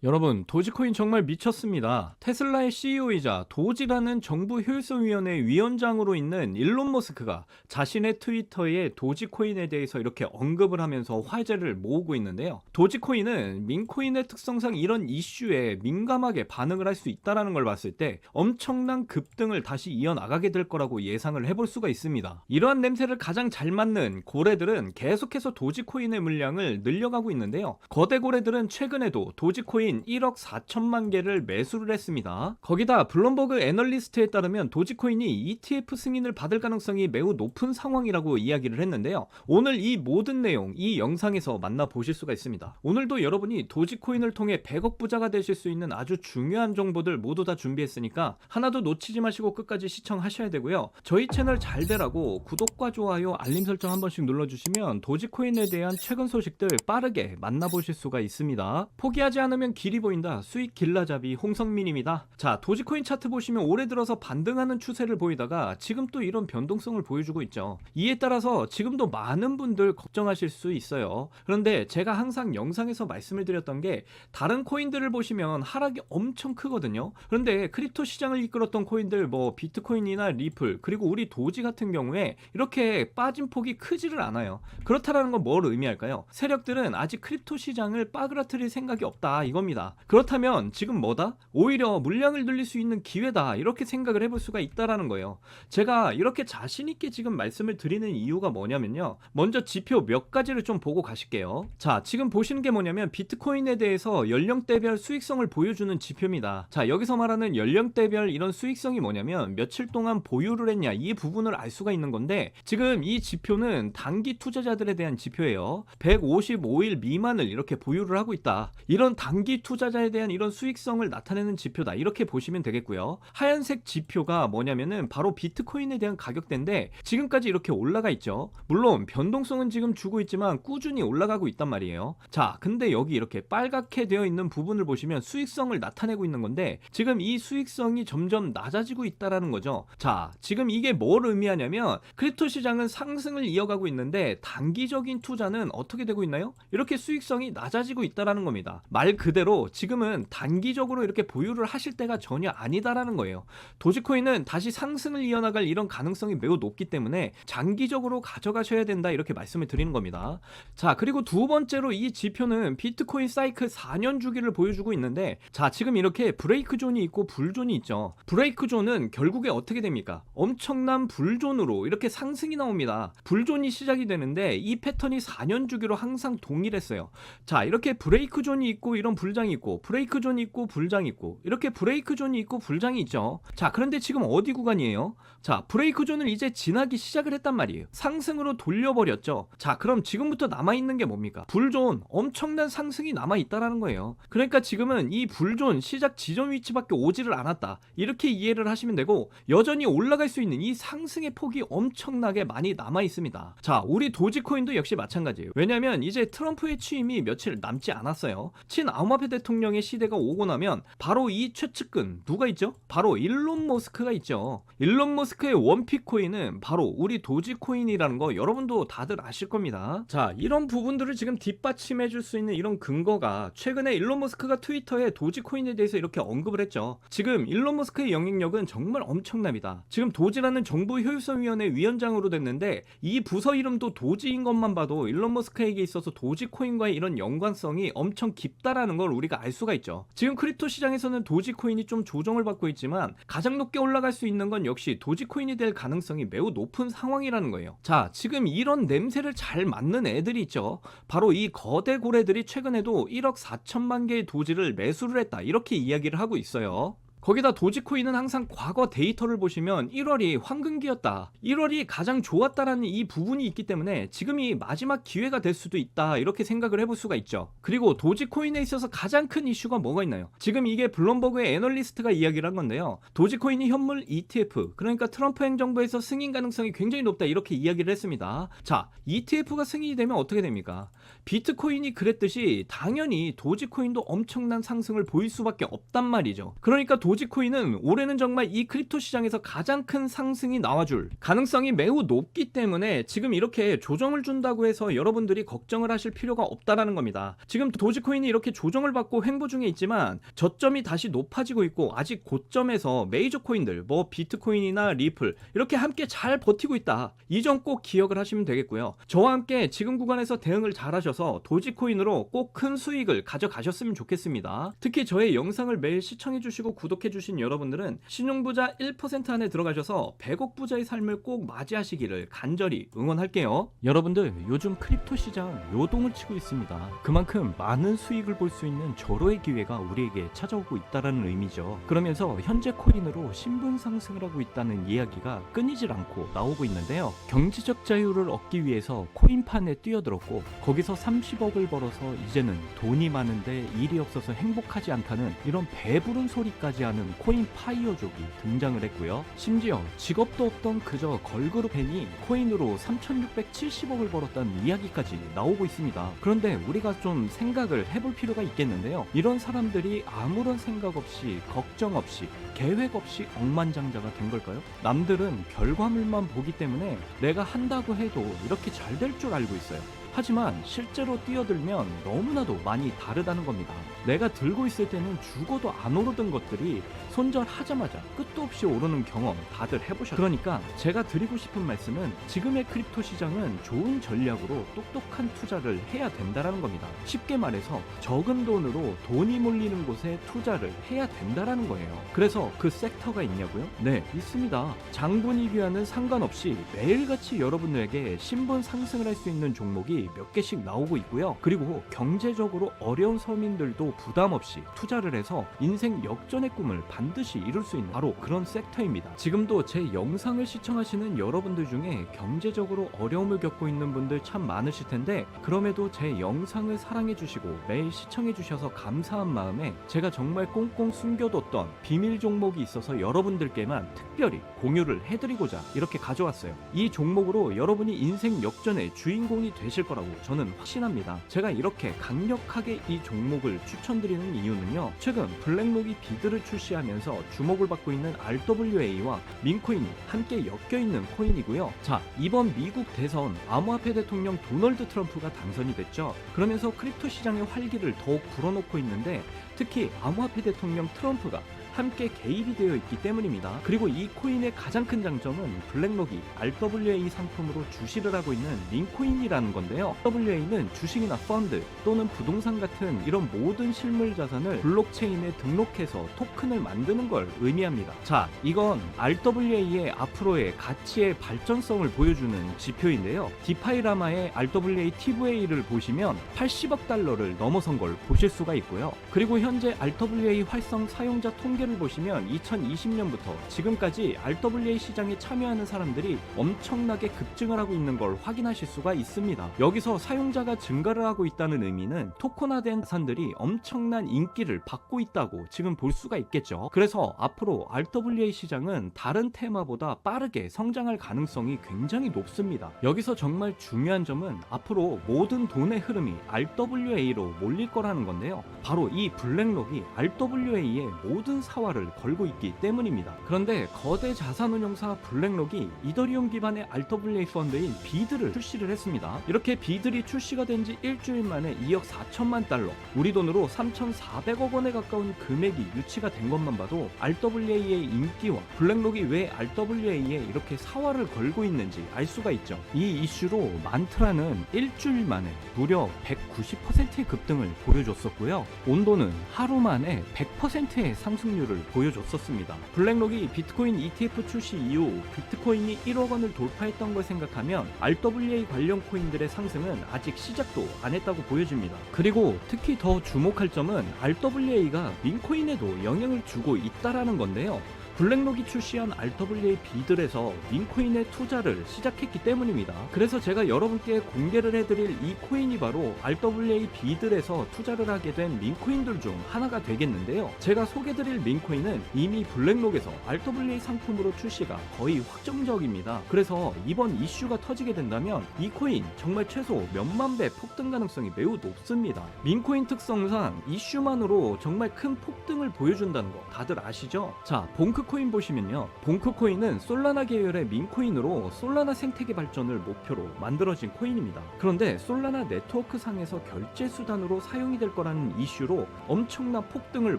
여러분, 도지코인 정말 미쳤습니다. 테슬라의 CEO이자 도지라는 정부 효율성위원회 위원장으로 있는 일론 머스크가 자신의 트위터에 도지코인에 대해서 이렇게 언급을 하면서 화제를 모으고 있는데요. 도지코인은 민코인의 특성상 이런 이슈에 민감하게 반응을 할 수 있다는 걸 봤을 때 엄청난 급등을 다시 이어나가게 될 거라고 예상을 해볼 수가 있습니다. 이러한 냄새를 가장 잘 맡는 고래들은 계속해서 도지코인의 물량을 늘려가고 있는데요. 거대 고래들은 최근에도 도지코인 1억 4천만 개를 매수를 했습니다. 거기다 블룸버그 애널리스트에 따르면 도지코인이 ETF 승인을 받을 가능성이 매우 높은 상황이라고 이야기를 했는데요. 오늘 이 모든 내용 이 영상에서 만나보실 수가 있습니다. 오늘도 여러분이 도지코인을 통해 100억 부자가 되실 수 있는 아주 중요한 정보들 모두 다 준비했으니까 하나도 놓치지 마시고 끝까지 시청하셔야 되고요. 저희 채널 잘 되라고 구독과 좋아요, 알림 설정 한 번씩 눌러주시면 도지코인에 대한 최근 소식들 빠르게 만나보실 수가 있습니다. 포기하지 않으면 길이 보인다. 수익 길라잡이 홍성민입니다. 자, 도지코인 차트 보시면 올해 들어서 반등하는 추세를 보이다가 지금 또 이런 변동성을 보여주고 있죠. 이에 따라서 지금도 많은 분들 걱정하실 수 있어요. 그런데 제가 항상 영상에서 말씀을 드렸던 게 다른 코인들을 보시면 하락이 엄청 크거든요. 그런데 크립토 시장을 이끌었던 코인들 뭐 비트코인이나 리플 그리고 우리 도지 같은 경우에 이렇게 빠진 폭이 크지를 않아요. 그렇다라는 건 뭘 의미할까요? 세력들은 아직 크립토 시장을 빠그라뜨릴 생각이 없다 이겁니다. 그렇다면 지금 뭐다? 오히려 물량을 늘릴 수 있는 기회다 이렇게 생각을 해볼 수가 있다라는 거예요. 제가 이렇게 자신있게 지금 말씀을 드리는 이유가 뭐냐면요, 먼저 지표 몇 가지를 좀 보고 가실게요. 자, 지금 보시는 게 뭐냐면 비트코인에 대해서 연령대별 수익성을 보여주는 지표입니다. 자, 여기서 말하는 연령대별 이런 수익성이 뭐냐면 며칠 동안 보유를 했냐 이 부분을 알 수가 있는 건데, 지금 이 지표는 단기 투자자들에 대한 지표예요. 155일 미만을 이렇게 보유를 하고 있다, 이런 단기 투자자에 대한 이런 수익성을 나타내는 지표다 이렇게 보시면 되겠고요. 하얀색 지표가 뭐냐면은 바로 비트코인에 대한 가격대인데 지금까지 이렇게 올라가 있죠. 물론 변동성은 지금 주고 있지만 꾸준히 올라가고 있단 말이에요. 자, 근데 여기 이렇게 빨갛게 되어 있는 부분을 보시면 수익성을 나타내고 있는 건데 지금 이 수익성이 점점 낮아지고 있다라는 거죠. 자, 지금 이게 뭘 의미하냐면 크립토 시장은 상승을 이어가고 있는데 단기적인 투자는 어떻게 되고 있나요? 이렇게 수익성이 낮아지고 있다라는 겁니다. 말 그대로 지금은 단기적으로 이렇게 보유를 하실 때가 전혀 아니다라는 거예요. 도지코인은 다시 상승을 이어나갈 이런 가능성이 매우 높기 때문에 장기적으로 가져가셔야 된다 이렇게 말씀을 드리는 겁니다. 자, 그리고 두 번째로 이 지표는 비트코인 사이클 4년 주기를 보여주고 있는데, 자, 지금 이렇게 브레이크 존이 있고 불존이 있죠. 브레이크 존은 결국에 어떻게 됩니까? 엄청난 불존으로 이렇게 상승이 나옵니다. 불존이 시작이 되는데 이 패턴이 4년 주기로 항상 동일했어요. 자, 이렇게 브레이크 존이 있고 이런 불장이 있고 브레이크 존이 있고 불장이 있고 이렇게 브레이크 존이 있고 불장이 있죠. 자, 그런데 지금 어디 구간이에요? 자, 브레이크 존을 이제 지나기 시작을 했단 말이에요. 상승으로 돌려버렸죠. 자, 그럼 지금부터 남아있는 게 뭡니까? 불존, 엄청난 상승이 남아있다라는 거예요. 그러니까 지금은 이 불존 시작 지점 위치밖에 오지를 않았다 이렇게 이해를 하시면 되고, 여전히 올라갈 수 있는 이 상승의 폭이 엄청나게 많이 남아있습니다. 자, 우리 도지코인도 역시 마찬가지예요. 왜냐면 이제 트럼프의 취임이 며칠 남지 않았어요. 친아우마페 대통령의 시대가 오고 나면 바로 이 최측근 누가 있죠? 바로 일론 머스크가 있죠. 일론 머스크의 원픽코인은 바로 우리 도지코인이라는 거 여러분도 다들 아실 겁니다. 자, 이런 부분들을 지금 뒷받침해 줄 수 있는 이런 근거가 최근에 일론 머스크가 트위터에 도지코인에 대해서 이렇게 언급을 했죠. 지금 일론 머스크의 영향력은 정말 엄청납니다. 지금 도지라는 정부 효율성위원회 위원장으로 됐는데 이 부서 이름도 도지인 것만 봐도 일론 머스크에게 있어서 도지코인과의 이런 연관성이 엄청 깊다라는 걸 우리가 알 수가 있죠. 지금 크립토 시장에서는 도지코인이 좀 조정을 받고 있지만 가장 높게 올라갈 수 있는 건 역시 도지코인이 될 가능성이 매우 높은 상황이라는 거예요. 자, 지금 이런 냄새를 잘 맡는 애들이 있죠. 바로 이 거대 고래들이 최근에도 1억 4천만 개의 도지를 매수를 했다 이렇게 이야기를 하고 있어요. 거기다 도지코인은 항상 과거 데이터를 보시면 1월이 황금기였다, 1월이 가장 좋았다라는 이 부분이 있기 때문에 지금이 마지막 기회가 될 수도 있다 이렇게 생각을 해볼 수가 있죠. 그리고 도지코인에 있어서 가장 큰 이슈가 뭐가 있나요? 지금 이게 블룸버그의 애널리스트가 이야기를 한 건데요, 도지코인이 현물 ETF, 그러니까 트럼프 행정부에서 승인 가능성이 굉장히 높다 이렇게 이야기를 했습니다. 자, ETF가 승인이 되면 어떻게 됩니까? 비트코인이 그랬듯이 당연히 도지코인도 엄청난 상승을 보일 수밖에 없단 말이죠. 그러니까 도지코인은 올해는 정말 이 크립토 시장에서 가장 큰 상승이 나와줄 가능성이 매우 높기 때문에 지금 이렇게 조정을 준다고 해서 여러분들이 걱정을 하실 필요가 없다라는 겁니다. 지금 도지코인이 이렇게 조정을 받고 횡보 중에 있지만 저점이 다시 높아지고 있고 아직 고점에서 메이저 코인들 뭐 비트코인이나 리플 이렇게 함께 잘 버티고 있다. 이 점 꼭 기억을 하시면 되겠고요. 저와 함께 지금 구간에서 대응을 잘 하셔서 도지코인으로 꼭 큰 수익을 가져가셨으면 좋겠습니다. 특히 저의 영상을 매일 시청해주시고 구독해주신 여러분들은 신용부자 1% 안에 들어가셔서 100억 부자의 삶을 꼭 맞이하시기를 간절히 응원할게요. 여러분들 요즘 크립토 시장 요동을 치고 있습니다. 그만큼 많은 수익을 볼 수 있는 절호의 기회가 우리에게 찾아오고 있다는 의미죠. 그러면서 현재 코인으로 신분 상승을 하고 있다는 이야기가 끊이질 않고 나오고 있는데요. 경제적 자유를 얻기 위해서 코인판에 뛰어들었고 거기서 30억을 벌어서 이제는 돈이 많은데 일이 없어서 행복하지 않다는 이런 배부른 소리까지 하는 코인 파이어족이 등장을 했고요. 심지어 직업도 없던 그저 걸그룹 팬이 코인으로 3,670억을 벌었다는 이야기까지 나오고 있습니다. 그런데 우리가 좀 생각을 해볼 필요가 있겠는데요. 이런 사람들이 아무런 생각 없이 걱정 없이 계획 없이 억만장자가 된 걸까요? 남들은 결과물만 보기 때문에 내가 한다고 해도 이렇게 잘 될 줄 알고 있어요. 하지만 실제로 뛰어들면 너무나도 많이 다르다는 겁니다. 내가 들고 있을 때는 죽어도 안 오르던 것들이 손절하자마자 끝도 없이 오르는 경험 다들 해보셨죠? 그러니까 제가 드리고 싶은 말씀은 지금의 크립토 시장은 좋은 전략으로 똑똑한 투자를 해야 된다는 겁니다. 쉽게 말해서 적은 돈으로 돈이 몰리는 곳에 투자를 해야 된다는 거예요. 그래서 그 섹터가 있냐고요? 네, 있습니다. 장분위기와는 상관없이 매일같이 여러분들에게 신분 상승을 할 수 있는 종목이 몇 개씩 나오고 있고요. 그리고 경제적으로 어려운 서민들도 부담 없이 투자를 해서 인생 역전의 꿈을 반드시 이룰 수 있는 바로 그런 섹터입니다. 지금도 제 영상을 시청하시는 여러분들 중에 경제적으로 어려움을 겪고 있는 분들 참 많으실 텐데 그럼에도 제 영상을 사랑해 주시고 매일 시청해 주셔서 감사한 마음에 제가 정말 꽁꽁 숨겨뒀던 비밀 종목이 있어서 여러분들께만 특별히 공유를 해드리고자 이렇게 가져왔어요. 이 종목으로 여러분이 인생 역전의 주인공이 되실 거라고 저는 확신합니다. 제가 이렇게 강력하게 이 종목을 추천드리는 이유는요. 최근 블랙록이 비드를 출시하면서 주목을 받고 있는 RWA와 민코인이 함께 엮여있는 코인이고요. 자, 이번 미국 대선 암호화폐 대통령 도널드 트럼프가 당선이 됐죠. 그러면서 크립토 시장의 활기를 더욱 불어넣고 있는데 특히 암호화폐 대통령 트럼프가 함께 개입이 되어 있기 때문입니다. 그리고 이 코인의 가장 큰 장점은 블랙록이 RWA 상품으로 주시를 하고 있는 민코인이라는 건데요. RWA는 주식이나 펀드 또는 부동산 같은 이런 모든 실물 자산을 블록체인에 등록해서 토큰을 만드는 걸 의미합니다. 자, 이건 RWA의 앞으로의 가치의 발전성을 보여주는 지표인데요. 디파이라마의 RWA TVA를 보시면 80억 달러를 넘어선 걸 보실 수가 있고요. 그리고 현재 RWA 활성 사용자 통계 를 보시면 2020년부터 지금까지 RWA 시장에 참여하는 사람들이 엄청나게 급증을 하고 있는 걸 확인하실 수가 있습니다. 여기서 사용자가 증가를 하고 있다는 의미는 토큰화된 자산들이 엄청난 인기를 받고 있다고 지금 볼 수가 있겠죠. 그래서 앞으로 RWA 시장은 다른 테마보다 빠르게 성장할 가능성이 굉장히 높습니다. 여기서 정말 중요한 점은 앞으로 모든 돈의 흐름이 RWA로 몰릴 거라는 건데요. 바로 이 블랙록이 RWA의 모든 사활을 걸고 있기 때문입니다. 그런데 거대 자산운용사 블랙록이 이더리움 기반의 RWA 펀드인 비드를 출시를 했습니다. 이렇게 비들이 출시가 된 지 일주일 만에 2억 4천만 달러, 우리 돈으로 3,400억 원에 가까운 금액이 유치가 된 것만 봐도 RWA의 인기와 블랙록이 왜 RWA에 이렇게 사활을 걸고 있는지 알 수가 있죠. 이 이슈로 만트라는 일주일 만에 무려 190%의 급등을 보여줬었고요. 온도는 하루 만에 100%의 상승률을 보여줬었습니다. 블랙록이 비트코인 ETF 출시 이후 비트코인이 1억 원을 돌파했던 걸 생각하면 RWA 관련 코인들의 상승은 아직 시작도 안 했다고 보여집니다. 그리고 특히 더 주목할 점은 RWA가 민코인에도 영향을 주고 있다라는 건데요. 블랙록이 출시한 RWA 비들에서 민코인의 투자를 시작했기 때문입니다. 그래서 제가 여러분께 공개를 해드릴 이 코인이 바로 RWA 비들에서 투자를 하게 된 민코인들 중 하나가 되겠는데요. 제가 소개드릴 민코인은 이미 블랙록에서 RWA 상품으로 출시가 거의 확정적입니다. 그래서 이번 이슈가 터지게 된다면 이 코인 정말 최소 몇만 배 폭등 가능성이 매우 높습니다. 민코인 특성상 이슈만으로 정말 큰 폭등을 보여준다는 거 다들 아시죠? 자, 봉크코인 보시면요. 봉크코인은 솔라나 계열의 민코인으로 솔라나 생태계 발전을 목표로 만들어진 코인입니다. 그런데 솔라나 네트워크 상에서 결제 수단으로 사용이 될 거라는 이슈로 엄청난 폭등을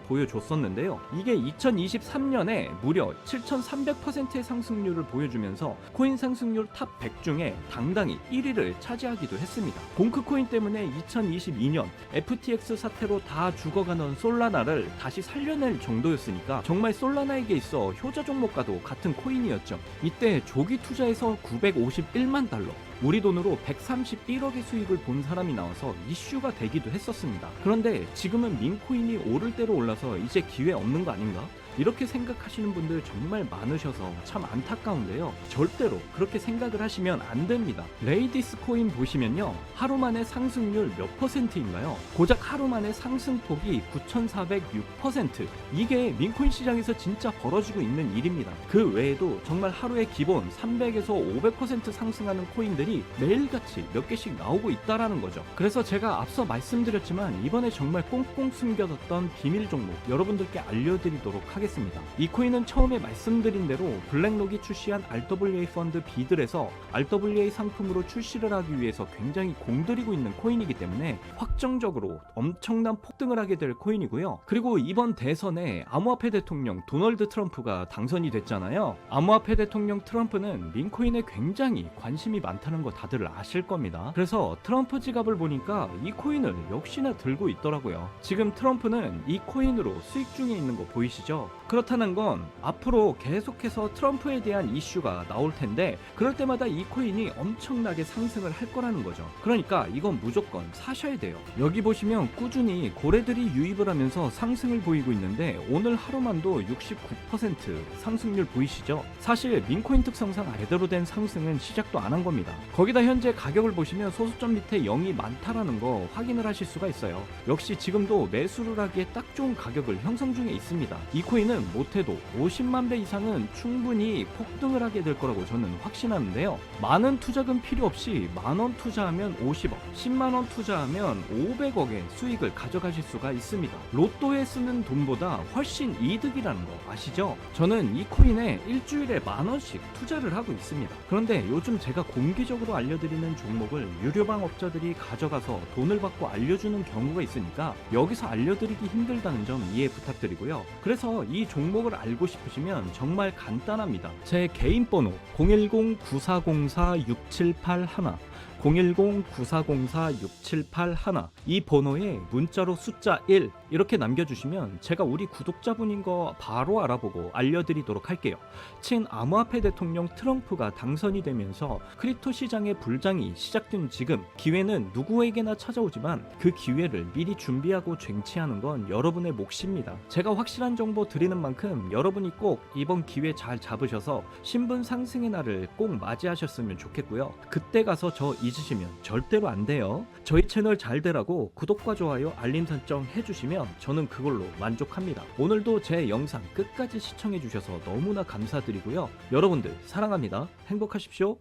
보여줬었는데요. 이게 2023년에 무려 7,300%의 상승률을 보여주면서 코인 상승률 탑 100 중에 당당히 1위를 차지하기도 했습니다. 봉크코인 때문에 2022년 FTX 사태로 다 죽어가는 솔라나를 다시 살려낼 정도였으니까 정말 솔라나에게 있어 효자 종목과도 같은 코인이었죠. 이때 조기 투자에서 951만 달러, 우리 돈으로 131억의 수익을 본 사람이 나와서 이슈가 되기도 했었습니다. 그런데 지금은 민코인이 오를 대로 올라서 이제 기회 없는 거 아닌가? 이렇게 생각하시는 분들 정말 많으셔서 참 안타까운데요. 절대로 그렇게 생각을 하시면 안 됩니다. 레이디스 코인 보시면요. 하루 만에 상승률 몇 %인가요? 고작 하루 만에 상승폭이 9,406%. 이게 민코인 시장에서 진짜 벌어지고 있는 일입니다. 그 외에도 정말 하루에 기본 300에서 500% 상승하는 코인들이 매일같이 몇 개씩 나오고 있다라는 거죠. 그래서 제가 앞서 말씀드렸지만 이번에 정말 꽁꽁 숨겨뒀던 비밀 종목 여러분들께 알려드리도록 하겠습니다. 이 코인은 처음에 말씀드린 대로 블랙록이 출시한 RWA 펀드 비들에서 RWA 상품으로 출시를 하기 위해서 굉장히 공들이고 있는 코인이기 때문에 확정적으로 엄청난 폭등을 하게 될 코인이고요. 그리고 이번 대선에 암호화폐 대통령 도널드 트럼프가 당선이 됐잖아요. 암호화폐 대통령 트럼프는 민코인에 굉장히 관심이 많다는 거 다들 아실 겁니다. 그래서 트럼프 지갑을 보니까 이 코인을 역시나 들고 있더라고요. 지금 트럼프는 이 코인으로 수익 중에 있는 거 보이시죠? 그렇다는 건 앞으로 계속해서 트럼프에 대한 이슈가 나올 텐데 그럴 때마다 이 코인이 엄청나게 상승을 할 거라는 거죠. 그러니까 이건 무조건 사셔야 돼요. 여기 보시면 꾸준히 고래들이 유입을 하면서 상승을 보이고 있는데 오늘 하루만도 69% 상승률 보이시죠? 사실 민코인 특성상 제대로 된 상승은 시작도 안 한 겁니다. 거기다 현재 가격을 보시면 소수점 밑에 0이 많다라는 거 확인을 하실 수가 있어요. 역시 지금도 매수를 하기에 딱 좋은 가격을 형성 중에 있습니다. 이 코인은 못해도 50만 배 이상은 충분히 폭등을 하게 될 거라고 저는 확신하는데요. 많은 투자금 필요 없이 만원 투자하면 50억, 10만원 투자하면 500억의 수익을 가져가실 수가 있습니다. 로또에 쓰는 돈보다 훨씬 이득이라는 거 아시죠? 저는 이 코인에 일주일에 만원씩 투자를 하고 있습니다. 그런데 요즘 제가 공개적으로 알려드리는 종목을 유료방 업자들이 가져가서 돈을 받고 알려주는 경우가 있으니까 여기서 알려드리기 힘들다는 점 이해 부탁드리고요. 그래서 이 종목을 알고 싶으시면 정말 간단합니다. 제 개인 번호 010-9404-6781 010-9404-6781 이 번호에 문자로 숫자 1 이렇게 남겨주시면 제가 우리 구독자분인 거 바로 알아보고 알려드리도록 할게요. 친암호화폐 대통령 트럼프가 당선이 되면서 크립토 시장의 불장이 시작된 지금 기회는 누구에게나 찾아오지만 그 기회를 미리 준비하고 쟁취하는 건 여러분의 몫입니다. 제가 확실한 정보 드리는 만큼 여러분이 꼭 이번 기회 잘 잡으셔서 신분 상승의 날을 꼭 맞이하셨으면 좋겠고요. 그때 가서 저 잊으시면 절대로 안 돼요. 저희 채널 잘 되라고 구독과 좋아요 알림 설정 해주시면 저는 그걸로 만족합니다. 오늘도 제 영상 끝까지 시청해 주셔서 너무나 감사드리고요. 여러분들 사랑합니다. 행복하십시오.